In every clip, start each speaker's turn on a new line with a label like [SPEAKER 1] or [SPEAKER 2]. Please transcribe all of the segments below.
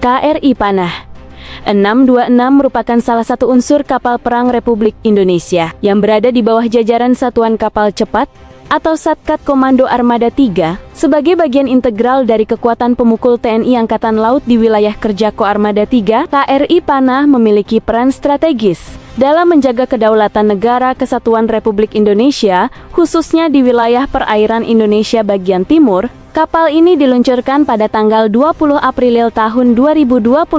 [SPEAKER 1] KRI Panah 626 merupakan salah satu unsur kapal perang Republik Indonesia yang berada di bawah jajaran Satuan Kapal Cepat atau Satkat Komando Armada 3 sebagai bagian integral dari kekuatan pemukul TNI Angkatan Laut di wilayah kerja Koarmada 3. KRI Panah memiliki peran strategis dalam menjaga kedaulatan negara kesatuan Republik Indonesia, khususnya di wilayah perairan Indonesia bagian timur. Kapal ini diluncurkan pada tanggal 20 April tahun 2022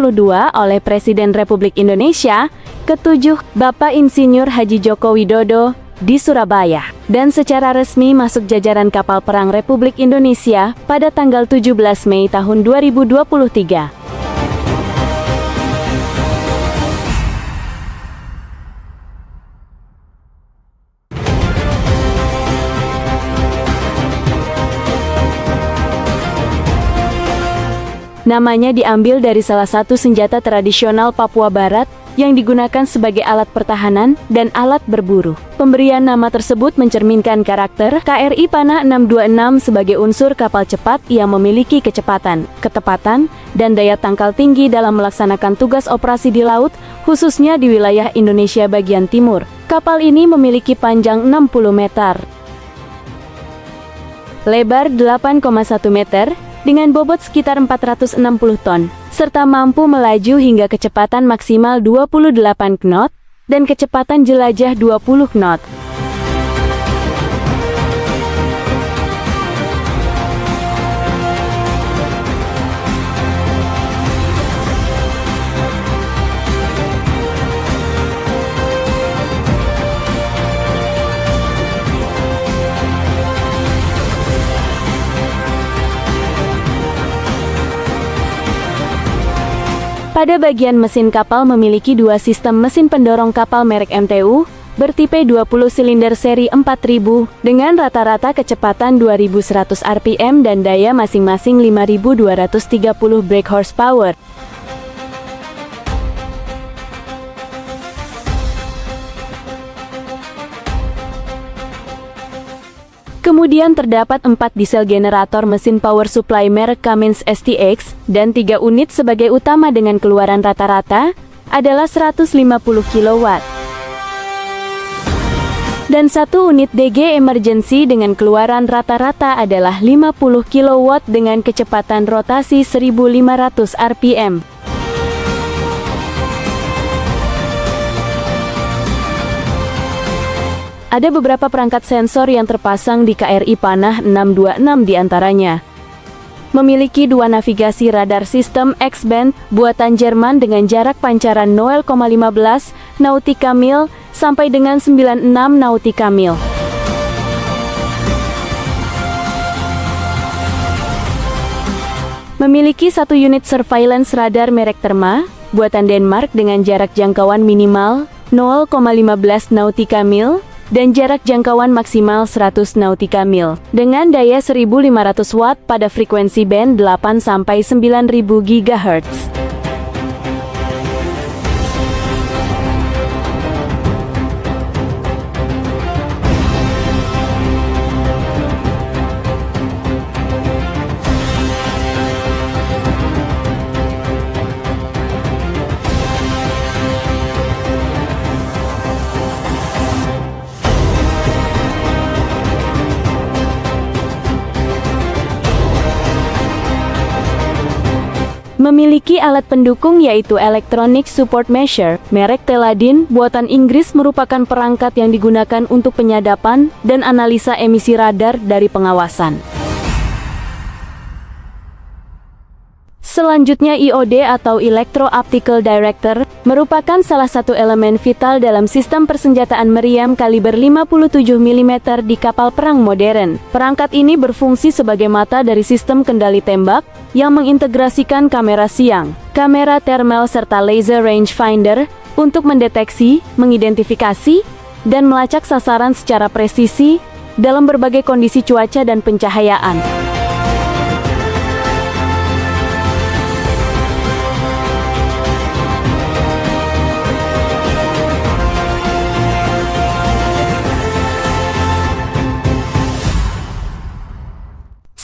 [SPEAKER 1] oleh Presiden Republik Indonesia ke-7 Bapak Insinyur Haji Joko Widodo di Surabaya, dan secara resmi masuk jajaran kapal perang Republik Indonesia pada tanggal 17 Mei tahun 2023. Namanya diambil dari salah satu senjata tradisional Papua Barat yang digunakan sebagai alat pertahanan dan alat berburu. Pemberian nama tersebut mencerminkan karakter KRI Panah 626 sebagai unsur kapal cepat yang memiliki kecepatan, ketepatan, dan daya tangkal tinggi dalam melaksanakan tugas operasi di laut, khususnya di wilayah Indonesia bagian timur. Kapal ini memiliki panjang 60 meter, lebar 8,1 meter, dengan bobot sekitar 460 ton, serta mampu melaju hingga kecepatan maksimal 28 knot, dan kecepatan jelajah 20 knot. Pada bagian mesin kapal memiliki dua sistem mesin pendorong kapal merek MTU, bertipe 20 silinder seri 4000, dengan rata-rata kecepatan 2100 rpm dan daya masing-masing 5230 brake horsepower. Kemudian terdapat 4 diesel generator mesin power supply merek Cummins STX, dan 3 unit sebagai utama dengan keluaran rata-rata adalah 150 kW. Dan 1 unit DG emergency dengan keluaran rata-rata adalah 50 kW dengan kecepatan rotasi 1500 rpm. Ada beberapa perangkat sensor yang terpasang di KRI Panah 626 diantaranya. Memiliki 2 navigasi radar sistem X-band buatan Jerman dengan jarak pancaran 0,15 nautika mil sampai dengan 96 nautika mil. Memiliki 1 unit surveillance radar merek Terma buatan Denmark dengan jarak jangkauan minimal 0,15 nautika mil dan jarak jangkauan maksimal 100 nautika mil, dengan daya 1500 watt pada frekuensi band 8-9000 GHz. Memiliki alat pendukung yaitu Electronic Support Measure, merek Teladin, buatan Inggris merupakan perangkat yang digunakan untuk penyadapan dan analisa emisi radar dari pengawasan. Selanjutnya IOD atau Electro Optical Director merupakan salah satu elemen vital dalam sistem persenjataan meriam kaliber 57 mm di kapal perang modern. Perangkat ini berfungsi sebagai mata dari sistem kendali tembak yang mengintegrasikan kamera siang, kamera thermal serta laser rangefinder untuk mendeteksi, mengidentifikasi, dan melacak sasaran secara presisi dalam berbagai kondisi cuaca dan pencahayaan.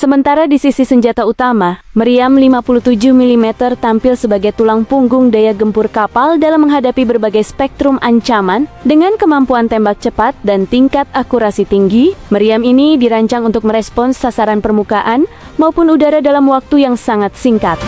[SPEAKER 1] Sementara di sisi senjata utama, meriam 57 mm tampil sebagai tulang punggung daya gempur kapal dalam menghadapi berbagai spektrum ancaman. Dengan kemampuan tembak cepat dan tingkat akurasi tinggi, meriam ini dirancang untuk merespons sasaran permukaan maupun udara dalam waktu yang sangat singkat.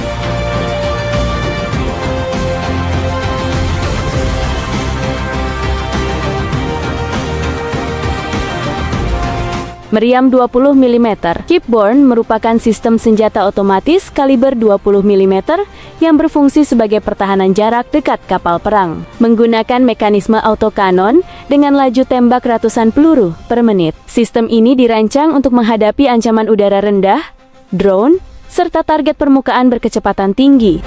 [SPEAKER 1] Meriam 20 mm Shipborne merupakan sistem senjata otomatis kaliber 20 mm yang berfungsi sebagai pertahanan jarak dekat kapal perang. Menggunakan mekanisme autokanon dengan laju tembak ratusan peluru per menit. Sistem ini dirancang untuk menghadapi ancaman udara rendah, drone, serta target permukaan berkecepatan tinggi.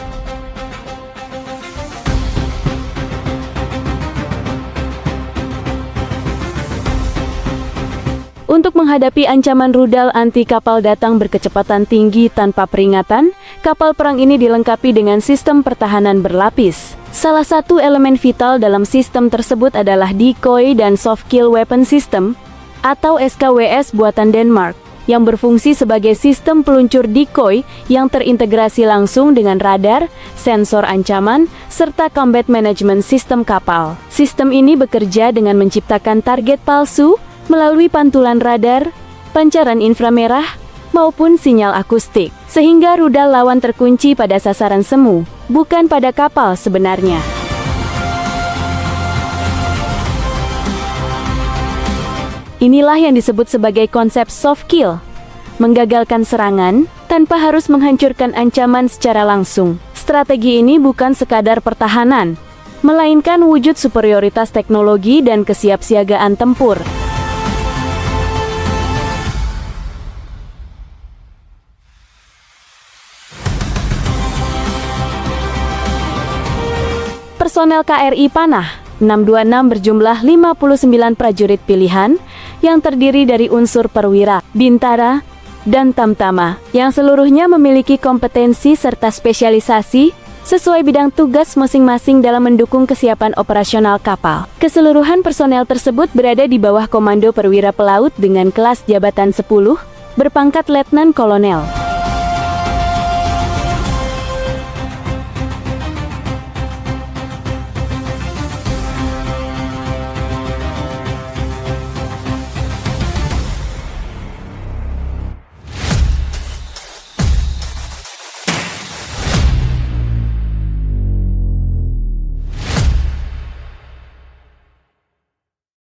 [SPEAKER 1] Untuk menghadapi ancaman rudal anti kapal datang berkecepatan tinggi tanpa peringatan, kapal perang ini dilengkapi dengan sistem pertahanan berlapis. Salah satu elemen vital dalam sistem tersebut adalah Decoy dan Soft Kill Weapon System, atau SKWS buatan Denmark, yang berfungsi sebagai sistem peluncur decoy yang terintegrasi langsung dengan radar, sensor ancaman, serta combat management sistem kapal. Sistem ini bekerja dengan menciptakan target palsu melalui pantulan radar, pancaran inframerah, maupun sinyal akustik, sehingga rudal lawan terkunci pada sasaran semu, bukan pada kapal sebenarnya. Inilah yang disebut sebagai konsep soft kill, menggagalkan serangan tanpa harus menghancurkan ancaman secara langsung. Strategi ini bukan sekadar pertahanan, melainkan wujud superioritas teknologi dan kesiapsiagaan tempur. Personel KRI Panah 626 berjumlah 59 prajurit pilihan yang terdiri dari unsur perwira, bintara, dan tamtama, yang seluruhnya memiliki kompetensi serta spesialisasi sesuai bidang tugas masing-masing dalam mendukung kesiapan operasional kapal. Keseluruhan personel tersebut berada di bawah komando perwira pelaut dengan kelas jabatan 10, berpangkat letnan kolonel.